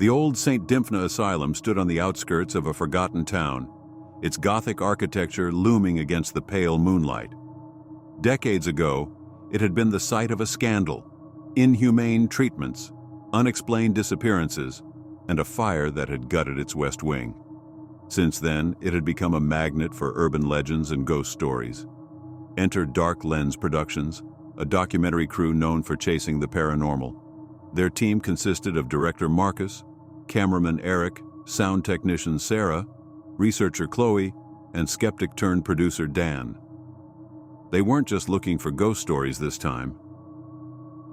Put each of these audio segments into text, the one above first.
The old St. Dymphna Asylum stood on the outskirts of a forgotten town, its Gothic architecture looming against the pale moonlight. Decades ago, it had been the site of a scandal, inhumane treatments, unexplained disappearances, and a fire that had gutted its west wing. Since then, it had become a magnet for urban legends and ghost stories. Enter Dark Lens Productions, a documentary crew known for chasing the paranormal. Their team consisted of director Marcus, cameraman Eric, sound technician Sarah, researcher Chloe, and skeptic-turned-producer Dan. They weren't just looking for ghost stories this time.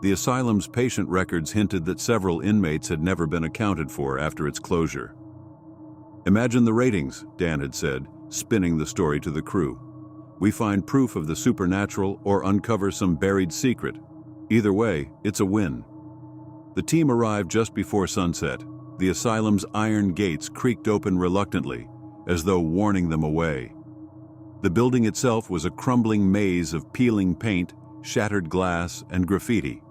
The asylum's patient records hinted that several inmates had never been accounted for after its closure. "Imagine the ratings," Dan had said, spinning the story to the crew. "We find proof of the supernatural or uncover some buried secret. Either way, it's a win." The team arrived just before sunset. The asylum's iron gates creaked open reluctantly, as though warning them away. The building itself was a crumbling maze of peeling paint, shattered glass, and graffiti.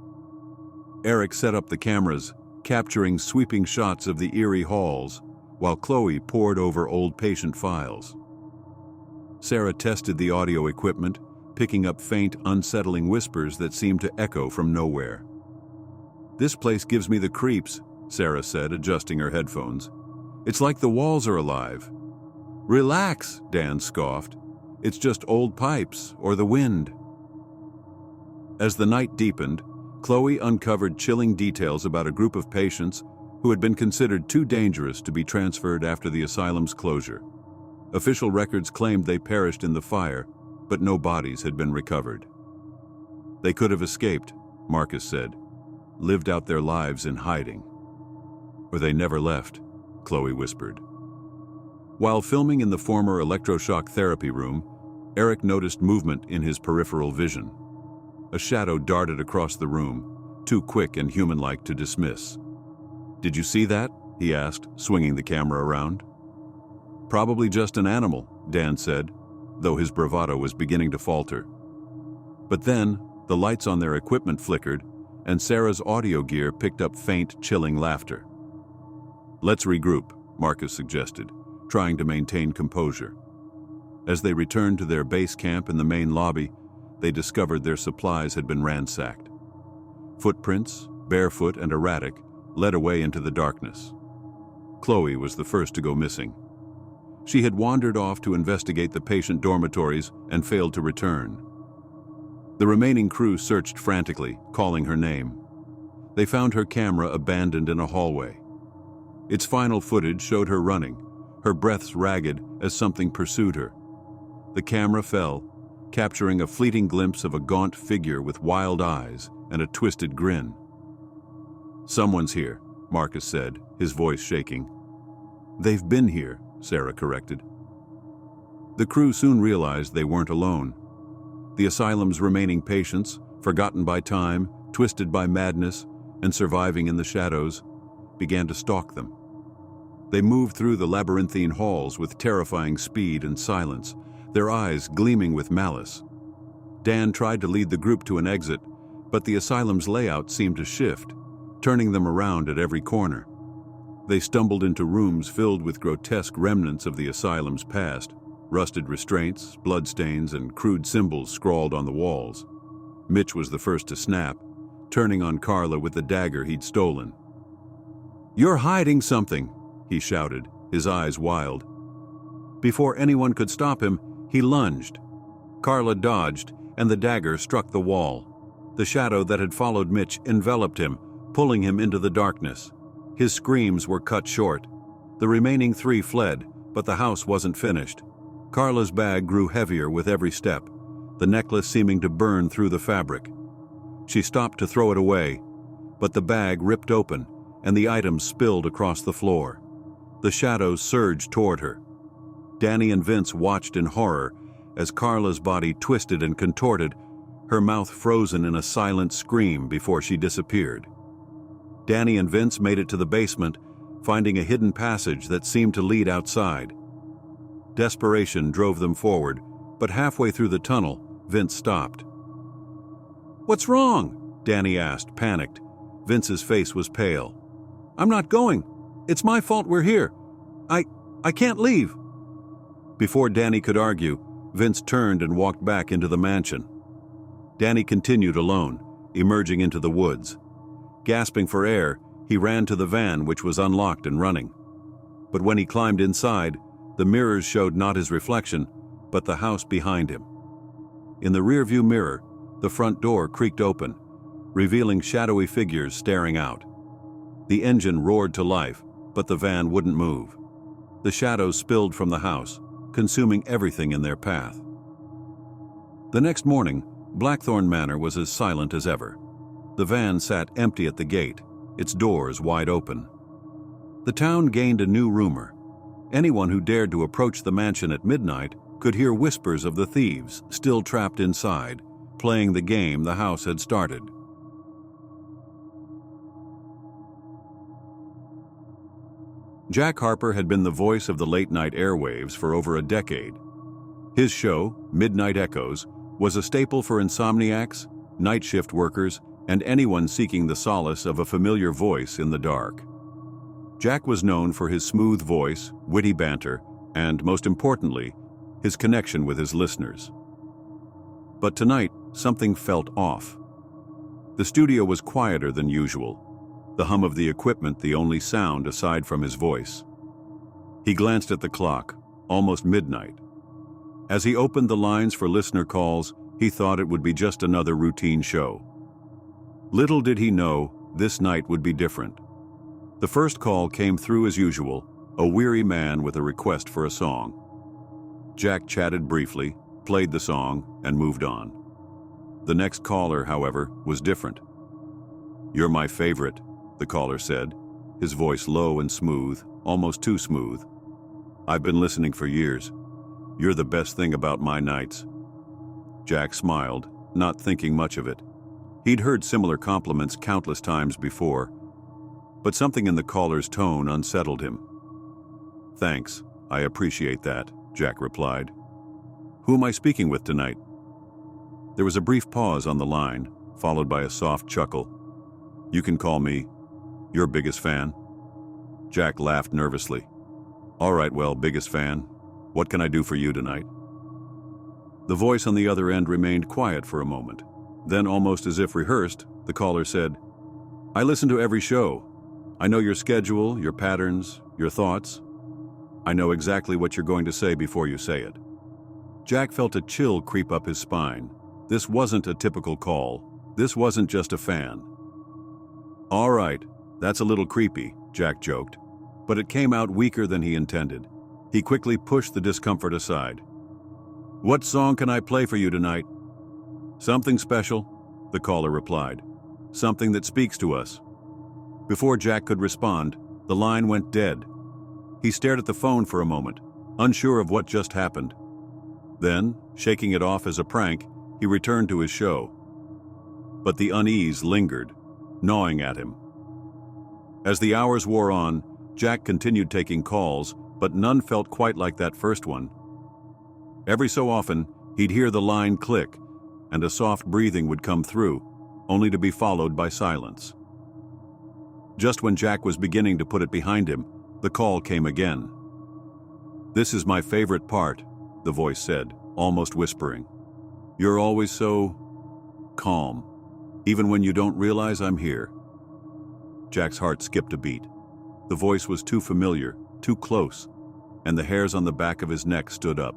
Eric set up the cameras, capturing sweeping shots of the eerie halls, while Chloe pored over old patient files. Sarah tested the audio equipment, picking up faint, unsettling whispers that seemed to echo from nowhere. "This place gives me the creeps," Sarah said, adjusting her headphones. "It's like the walls are alive." "Relax," Dan scoffed. "It's just old pipes or the wind." As the night deepened, Chloe uncovered chilling details about a group of patients who had been considered too dangerous to be transferred after the asylum's closure. Official records claimed they perished in the fire, but no bodies had been recovered. "They could have escaped," Marcus said, "lived out their lives in hiding." "Or they never left," Chloe whispered. While filming in the former electroshock therapy room, Eric noticed movement in his peripheral vision. A shadow darted across the room, too quick and human-like to dismiss. "Did you see that?" he asked, swinging the camera around. "Probably just an animal," Dan said, though his bravado was beginning to falter. But then, the lights on their equipment flickered, and Sarah's audio gear picked up faint, chilling laughter. "Let's regroup," Marcus suggested, trying to maintain composure. As they returned to their base camp in the main lobby, they discovered their supplies had been ransacked. Footprints, barefoot and erratic, led away into the darkness. Chloe was the first to go missing. She had wandered off to investigate the patient dormitories and failed to return. The remaining crew searched frantically, calling her name. They found her camera abandoned in a hallway. Its final footage showed her running, her breaths ragged as something pursued her. The camera fell, capturing a fleeting glimpse of a gaunt figure with wild eyes and a twisted grin. "Someone's here," Marcus said, his voice shaking. "They've been here," Sarah corrected. The crew soon realized they weren't alone. The asylum's remaining patients, forgotten by time, twisted by madness, and surviving in the shadows, began to stalk them. They moved through the labyrinthine halls with terrifying speed and silence, their eyes gleaming with malice. Dan tried to lead the group to an exit, but the asylum's layout seemed to shift, turning them around at every corner. They stumbled into rooms filled with grotesque remnants of the asylum's past, rusted restraints, bloodstains, and crude symbols scrawled on the walls. Mitch was the first to snap, turning on Carla with the dagger he'd stolen. "You're hiding something," he shouted, his eyes wild. Before anyone could stop him, he lunged. Carla dodged, and the dagger struck the wall. The shadow that had followed Mitch enveloped him, pulling him into the darkness. His screams were cut short. The remaining three fled, but the house wasn't finished. Carla's bag grew heavier with every step, the necklace seeming to burn through the fabric. She stopped to throw it away, but the bag ripped open, and the items spilled across the floor. The shadows surged toward her. Danny and Vince watched in horror as Carla's body twisted and contorted, her mouth frozen in a silent scream before she disappeared. Danny and Vince made it to the basement, finding a hidden passage that seemed to lead outside. Desperation drove them forward, but halfway through the tunnel, Vince stopped. "What's wrong?" Danny asked, panicked. Vince's face was pale. "I'm not going," It's my fault we're here. I can't leave." Before Danny could argue, Vince turned and walked back into the mansion. Danny continued alone, emerging into the woods. Gasping for air, he ran to the van, which was unlocked and running. But when he climbed inside, the mirrors showed not his reflection, but the house behind him. In the rearview mirror, the front door creaked open, revealing shadowy figures staring out. The engine roared to life, but the van wouldn't move. The shadows spilled from the house, consuming everything in their path. The next morning, Blackthorn Manor was as silent as ever. The van sat empty at the gate, its doors wide open. The town gained a new rumor. Anyone who dared to approach the mansion at midnight could hear whispers of the thieves still trapped inside, playing the game the house had started. Jack Harper had been the voice of the late-night airwaves for over a decade. His show, Midnight Echoes, was a staple for insomniacs, night shift workers, and anyone seeking the solace of a familiar voice in the dark. Jack was known for his smooth voice, witty banter, and, most importantly, his connection with his listeners. But tonight, something felt off. The studio was quieter than usual, the hum of the equipment the only sound aside from his voice. He glanced at the clock, almost midnight. As he opened the lines for listener calls, he thought it would be just another routine show. Little did he know, this night would be different. The first call came through as usual, a weary man with a request for a song. Jack chatted briefly, played the song, and moved on. The next caller, however, was different. "You're my favorite," the caller said, his voice low and smooth, almost too smooth. "I've been listening for years. You're the best thing about my nights." Jack smiled, not thinking much of it. He'd heard similar compliments countless times before, but something in the caller's tone unsettled him. "Thanks, I appreciate that," Jack replied. "Who am I speaking with tonight?" There was a brief pause on the line, followed by a soft chuckle. "You can call me your biggest fan." Jack laughed nervously. "All right, well, biggest fan, what can I do for you tonight?" The voice on the other end remained quiet for a moment. Then, almost as if rehearsed, the caller said, "I listen to every show. I know your schedule, your patterns, your thoughts. I know exactly what you're going to say before you say it." Jack felt a chill creep up his spine. This wasn't a typical call. This wasn't just a fan. "All right, that's a little creepy," Jack joked, but it came out weaker than he intended. He quickly pushed the discomfort aside. "What song can I play for you tonight?" "Something special," the caller replied. "Something that speaks to us." Before Jack could respond, the line went dead. He stared at the phone for a moment, unsure of what just happened. Then, shaking it off as a prank, he returned to his show. But the unease lingered, gnawing at him. As the hours wore on, Jack continued taking calls, but none felt quite like that first one. Every so often, he'd hear the line click, and a soft breathing would come through, only to be followed by silence. Just when Jack was beginning to put it behind him, the call came again. "This is my favorite part," the voice said, almost whispering. "You're always so calm, even when you don't realize I'm here." Jack's heart skipped a beat. The voice was too familiar, too close, and the hairs on the back of his neck stood up.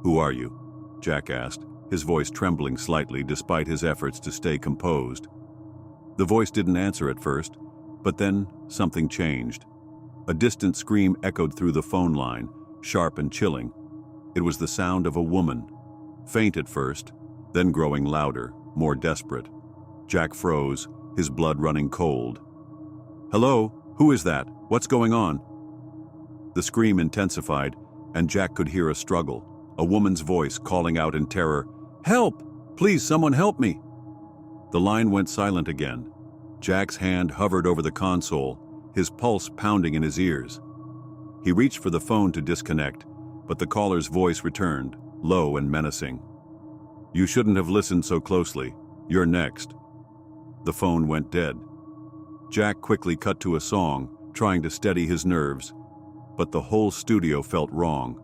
"Who are you?" Jack asked, his voice trembling slightly despite his efforts to stay composed. The voice didn't answer at first, but then something changed. A distant scream echoed through the phone line, sharp and chilling. It was the sound of a woman, faint at first, then growing louder, more desperate. Jack froze, his blood running cold. "Hello? Who is that? What's going on?" The scream intensified, and Jack could hear a struggle, a woman's voice calling out in terror, "Help! Please, someone help me!" The line went silent again. Jack's hand hovered over the console, his pulse pounding in his ears. He reached for the phone to disconnect, but the caller's voice returned, low and menacing. "You shouldn't have listened so closely. You're next." The phone went dead. Jack quickly cut to a song, trying to steady his nerves, but the whole studio felt wrong.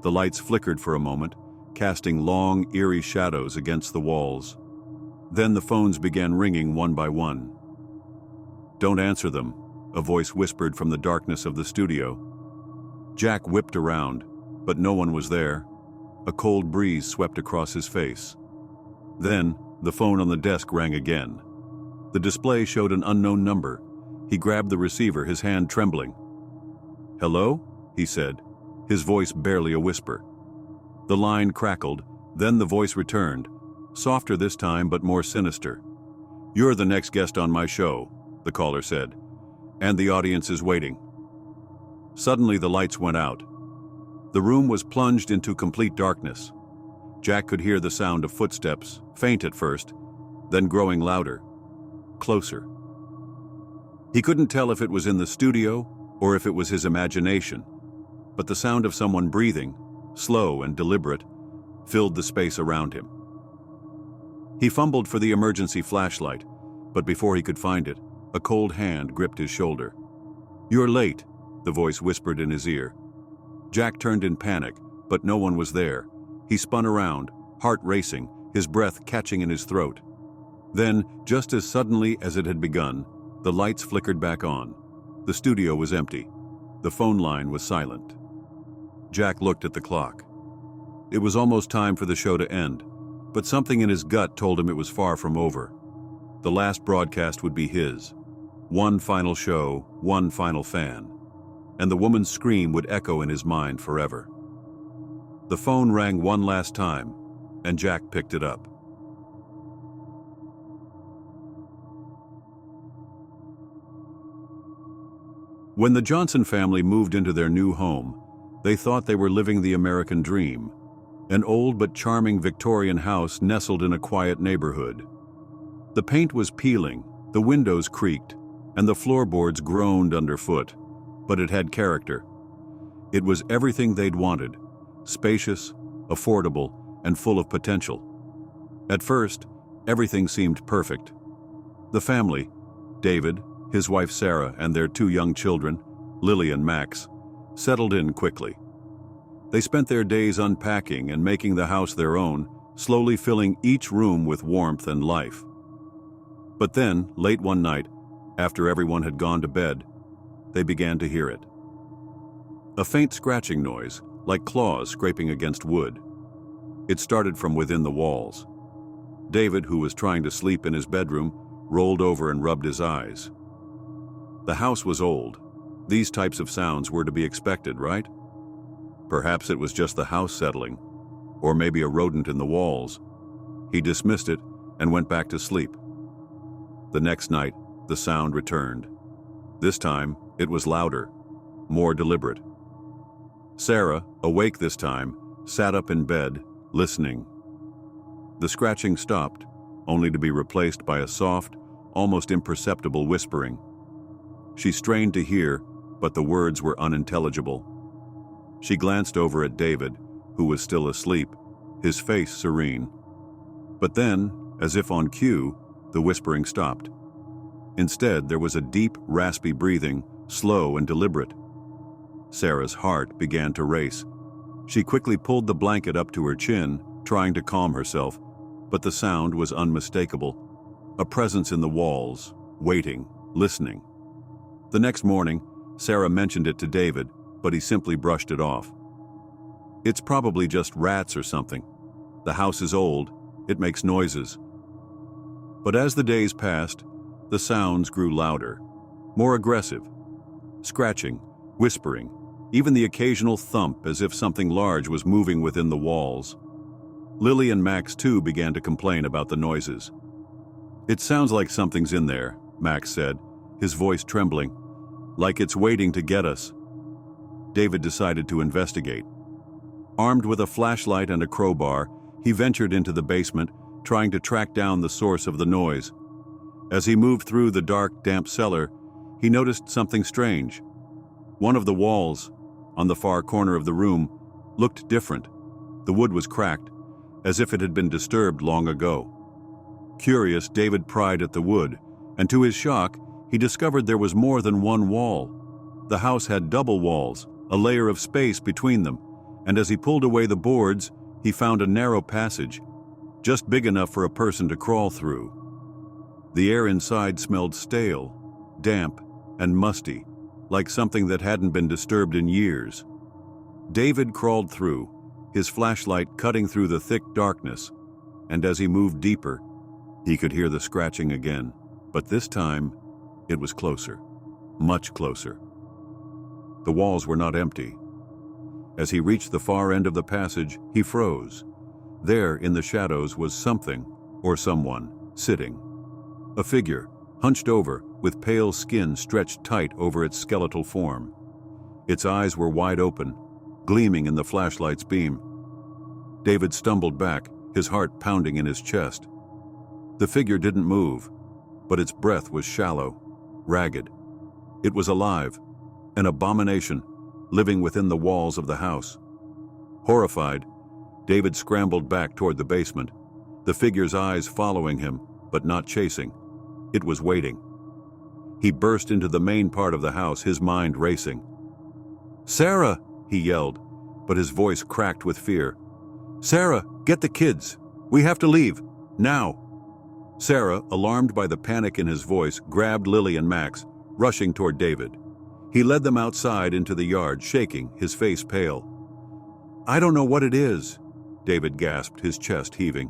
The lights flickered for a moment, casting long, eerie shadows against the walls. Then the phones began ringing one by one. "Don't answer them," a voice whispered from the darkness of the studio. Jack whipped around, but no one was there. A cold breeze swept across his face. Then, the phone on the desk rang again. The display showed an unknown number. He grabbed the receiver, his hand trembling. "Hello?" he said, his voice barely a whisper. The line crackled, then the voice returned, softer this time but more sinister. "You're the next guest on my show," the caller said, "and the audience is waiting." Suddenly the lights went out. The room was plunged into complete darkness. Jack could hear the sound of footsteps, faint at first, then growing louder, closer. He couldn't tell if it was in the studio or if it was his imagination, but the sound of someone breathing, slow and deliberate, filled the space around him. He fumbled for the emergency flashlight, but before he could find it, a cold hand gripped his shoulder. "You're late," the voice whispered in his ear. Jack turned in panic, but no one was there. He spun around, heart racing, his breath catching in his throat. Then, just as suddenly as it had begun, the lights flickered back on. The studio was empty. The phone line was silent. Jack looked at the clock. It was almost time for the show to end, but something in his gut told him it was far from over. The last broadcast would be his. One final show, one final fan. And the woman's scream would echo in his mind forever. The phone rang one last time, and Jack picked it up. When the Johnson family moved into their new home, they thought they were living the American dream, an old but charming Victorian house nestled in a quiet neighborhood. The paint was peeling, the windows creaked, and the floorboards groaned underfoot, but it had character. It was everything they'd wanted, spacious, affordable, and full of potential. At first, everything seemed perfect. The family, David, his wife Sarah, and their two young children, Lily and Max, settled in quickly. They spent their days unpacking and making the house their own, slowly filling each room with warmth and life. But then, late one night, after everyone had gone to bed, they began to hear it. A faint scratching noise, like claws scraping against wood. It started from within the walls. David, who was trying to sleep in his bedroom, rolled over and rubbed his eyes. The house was old. These types of sounds were to be expected, right? Perhaps it was just the house settling, or maybe a rodent in the walls. He dismissed it and went back to sleep. The next night, the sound returned. This time, it was louder, more deliberate. Sarah, awake this time, sat up in bed, listening. The scratching stopped, only to be replaced by a soft, almost imperceptible whispering. She strained to hear, but the words were unintelligible. She glanced over at David, who was still asleep, his face serene. But then, as if on cue, the whispering stopped. Instead, there was a deep, raspy breathing, slow and deliberate. Sarah's heart began to race. She quickly pulled the blanket up to her chin, trying to calm herself, but the sound was unmistakable. A presence in the walls, waiting, listening. The next morning, Sarah mentioned it to David, but he simply brushed it off. "It's probably just rats or something. The house is old, it makes noises." But as the days passed, the sounds grew louder, more aggressive. Scratching, whispering, even the occasional thump as if something large was moving within the walls. Lily and Max too began to complain about the noises. "It sounds like something's in there," Max said, his voice trembling, "like it's waiting to get us." David decided to investigate. Armed with a flashlight and a crowbar, he ventured into the basement, trying to track down the source of the noise. As he moved through the dark, damp cellar, he noticed something strange. One of the walls, on the far corner of the room, looked different. The wood was cracked, as if it had been disturbed long ago. Curious, David pried at the wood, and to his shock, he discovered there was more than one wall. The house had double walls, a layer of space between them, and as he pulled away the boards, he found a narrow passage, just big enough for a person to crawl through. The air inside smelled stale, damp, and musty, like something that hadn't been disturbed in years. David crawled through, his flashlight cutting through the thick darkness, and as he moved deeper, he could hear the scratching again, but this time, it was closer, much closer. The walls were not empty. As he reached the far end of the passage, he froze. There, in the shadows, was something, or someone, sitting. A figure, hunched over, with pale skin stretched tight over its skeletal form. Its eyes were wide open, gleaming in the flashlight's beam. David stumbled back, his heart pounding in his chest. The figure didn't move, but its breath was shallow, ragged. It was alive, an abomination, living within the walls of the house. Horrified, David scrambled back toward the basement, the figure's eyes following him, but not chasing. It was waiting. He burst into the main part of the house, his mind racing. "Sarah!" he yelled, but his voice cracked with fear. "Sarah, get the kids! We have to leave, now!" Sarah, alarmed by the panic in his voice, grabbed Lily and Max, rushing toward David. He led them outside into the yard, shaking, his face pale. "I don't know what it is," David gasped, his chest heaving.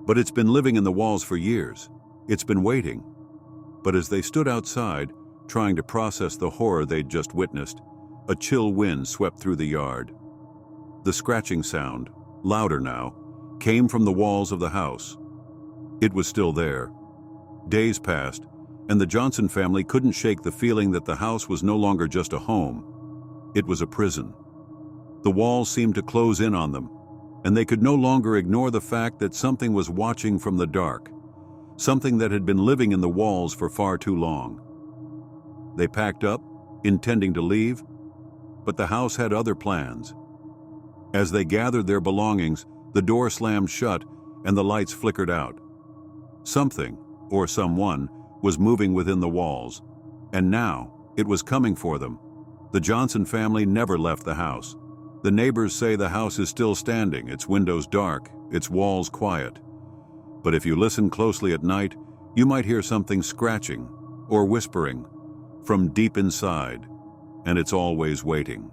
"But it's been living in the walls for years. It's been waiting." But as they stood outside, trying to process the horror they'd just witnessed, a chill wind swept through the yard. The scratching sound, louder now, came from the walls of the house. It was still there. Days passed, and the Johnson family couldn't shake the feeling that the house was no longer just a home. It was a prison. The walls seemed to close in on them, and they could no longer ignore the fact that something was watching from the dark, something that had been living in the walls for far too long. They packed up, intending to leave, but the house had other plans. As they gathered their belongings, the door slammed shut and the lights flickered out. Something, or someone, was moving within the walls, and now it was coming for them. The Johnson family never left the house. The neighbors say the house is still standing, its windows dark, its walls quiet. But if you listen closely at night, you might hear something scratching or whispering from deep inside, and it's always waiting.